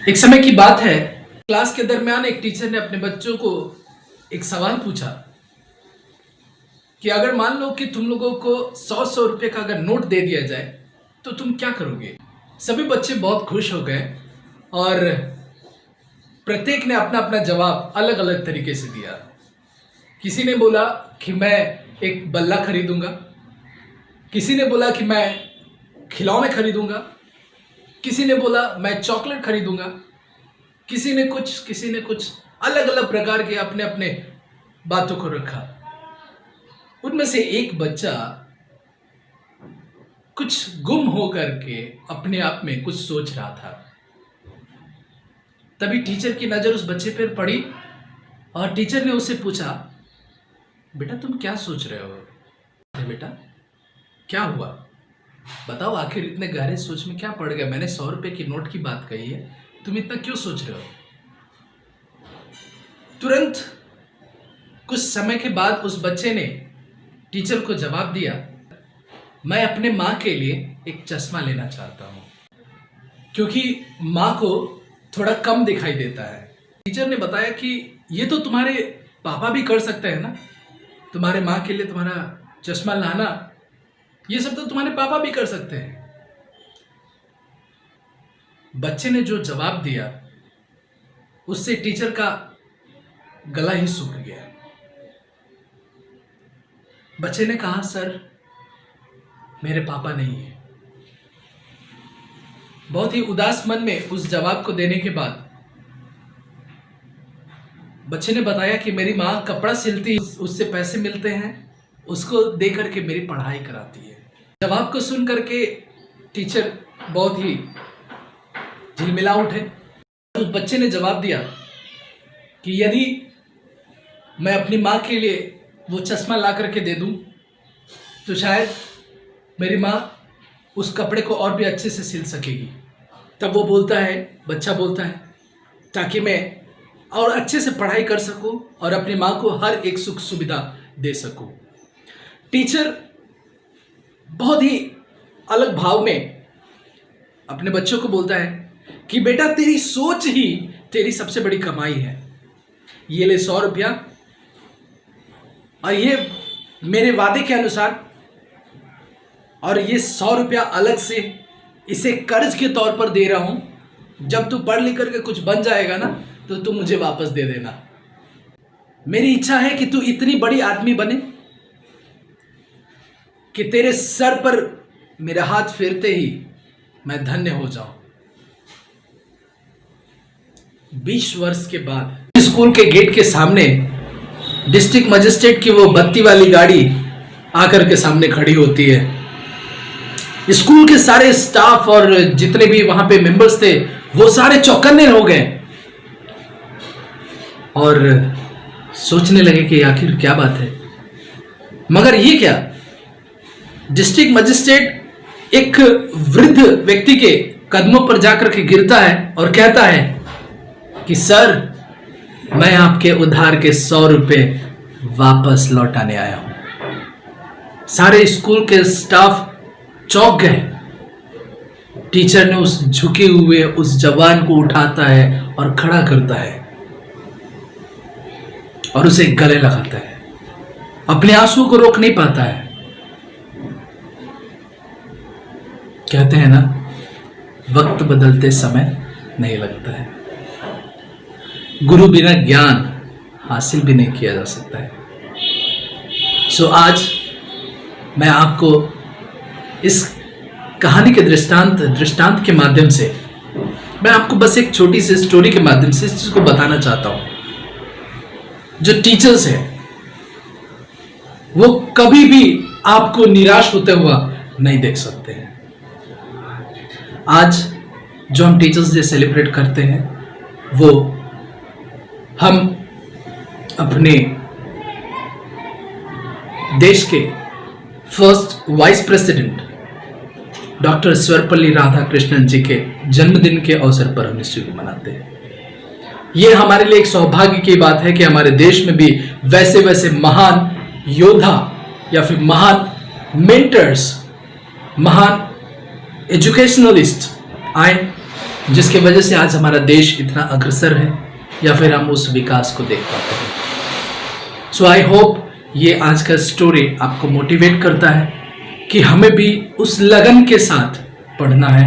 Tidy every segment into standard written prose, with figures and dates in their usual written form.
एक समय की बात है, क्लास के दरमियान एक टीचर ने अपने बच्चों को एक सवाल पूछा कि अगर मान लो कि तुम लोगों को 100 रुपए का अगर नोट दे दिया जाए तो तुम क्या करोगे। सभी बच्चे बहुत खुश हो गए और प्रत्येक ने अपना अपना जवाब अलग अलग तरीके से दिया। किसी ने बोला कि मैं एक बल्ला खरीदूंगा, किसी ने बोला कि मैं खिलौने खरीदूंगा, किसी ने बोला मैं चॉकलेट खरीदूंगा, किसी ने कुछ अलग अलग प्रकार के अपने अपने बातों को रखा। उनमें से एक बच्चा कुछ गुम हो करके अपने आप में कुछ सोच रहा था। तभी टीचर की नजर उस बच्चे पर पड़ी और टीचर ने उससे पूछा, बेटा तुम क्या सोच रहे हो? बेटा क्या हुआ, बताओ, आखिर इतने गहरे सोच में क्या पड़ गया? मैंने 100 रुपए की नोट की बात कही है, तुम इतना क्यों सोच रहे हो? तुरंत कुछ समय के बाद उस बच्चे ने टीचर को जवाब दिया, मैं अपने माँ के लिए एक चश्मा लेना चाहता हूँ क्योंकि माँ को थोड़ा कम दिखाई देता है। टीचर ने बताया कि ये तो तुम्हारे पापा भी कर सकते हैं ना, तुम्हारे माँ के लिए तुम्हारा चश्मा लाना, ये सब तो तुम्हारे पापा भी कर सकते हैं। बच्चे ने जो जवाब दिया उससे टीचर का गला ही सूख गया। बच्चे ने कहा, सर मेरे पापा नहीं है। बहुत ही उदास मन में उस जवाब को देने के बाद बच्चे ने बताया कि मेरी माँ कपड़ा सिलती, उससे पैसे मिलते हैं, उसको दे करके मेरी पढ़ाई कराती है। जवाब को सुन करके टीचर बहुत ही झिलमिला उठे। उस बच्चे ने जवाब दिया कि यदि मैं अपनी माँ के लिए वो चश्मा ला करके दे दूं तो शायद मेरी माँ उस कपड़े को और भी अच्छे से सिल सकेगी। तब वो बच्चा बोलता है, ताकि मैं और अच्छे से पढ़ाई कर सकूं और अपनी माँ को हर एक सुख सुविधा दे सकूं। टीचर बहुत ही अलग भाव में अपने बच्चों को बोलता है कि बेटा तेरी सोच ही तेरी सबसे बड़ी कमाई है। ये ले 100 रुपया और ये मेरे वादे के अनुसार, और ये 100 रुपया अलग से इसे कर्ज के तौर पर दे रहा हूं। जब तू पढ़ लिख करके कुछ बन जाएगा ना तो तू मुझे वापस दे देना। मेरी इच्छा है कि तू इतनी बड़ी आदमी बने कि तेरे सर पर मेरा हाथ फेरते ही मैं धन्य हो जाऊं। 20 वर्ष के बाद स्कूल के गेट के सामने डिस्ट्रिक्ट मजिस्ट्रेट की वो बत्ती वाली गाड़ी आकर के सामने खड़ी होती है। स्कूल के सारे स्टाफ और जितने भी वहां पे मेंबर्स थे वो सारे चौकन्ने हो गए और सोचने लगे कि आखिर क्या बात है। मगर ये क्या, डिस्ट्रिक्ट मजिस्ट्रेट एक वृद्ध व्यक्ति के कदमों पर जाकर के गिरता है और कहता है कि सर मैं आपके उधार के 100 रुपए वापस लौटाने आया हूं। सारे स्कूल के स्टाफ चौंक गए। टीचर ने उस झुके हुए उस जवान को उठाता है और खड़ा करता है और उसे गले लगाता है। अपने आंसुओं को रोक नहीं पाता है। कहते हैं ना, वक्त बदलते समय नहीं लगता है। गुरु बिना ज्ञान हासिल भी नहीं किया जा सकता है। सो आज मैं आपको इस कहानी के दृष्टांत के माध्यम से, मैं आपको बस एक छोटी सी स्टोरी के माध्यम से इस चीज को बताना चाहता हूं। जो टीचर्स हैं वो कभी भी आपको निराश होते हुआ नहीं देख सकते हैं। आज जो हम टीचर्स डे सेलिब्रेट करते हैं वो हम अपने देश के first vice president doctor Sarvepalli Radhakrishnan ji के जन्मदिन के अवसर पर हम इस चीज को मनाते हैं। ये हमारे लिए एक सौभाग्य की बात है कि हमारे देश में भी वैसे महान योद्धा या फिर महान मेंटर्स, महान एजुकेशनलिस्ट आए जिसके वजह से आज हमारा देश इतना अग्रसर है या फिर हम उस विकास को देख पाते हैं। सो आई होप ये आज का स्टोरी आपको मोटिवेट करता है कि हमें भी उस लगन के साथ पढ़ना है,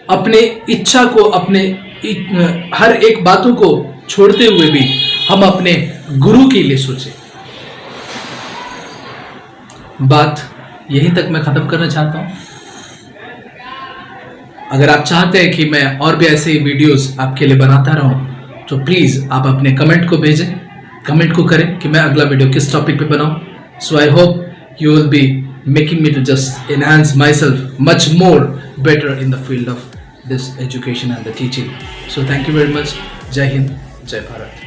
अपने इच्छा को, अपने हर एक बातों को छोड़ते हुए भी हम अपने गुरु के लिए सोचें। बात यहीं तक मैं खत्म करना चाहता हूं। अगर आप चाहते हैं कि मैं और भी ऐसे वीडियोस आपके लिए बनाता रहूं तो प्लीज आप अपने कमेंट को भेजें, कमेंट को करें कि मैं अगला वीडियो किस टॉपिक पे बनाऊं। So I hope you will be making me to just enhance myself much more better in the field of this education and the teaching. So thank you very much. Jai Hind, Jai Bharat.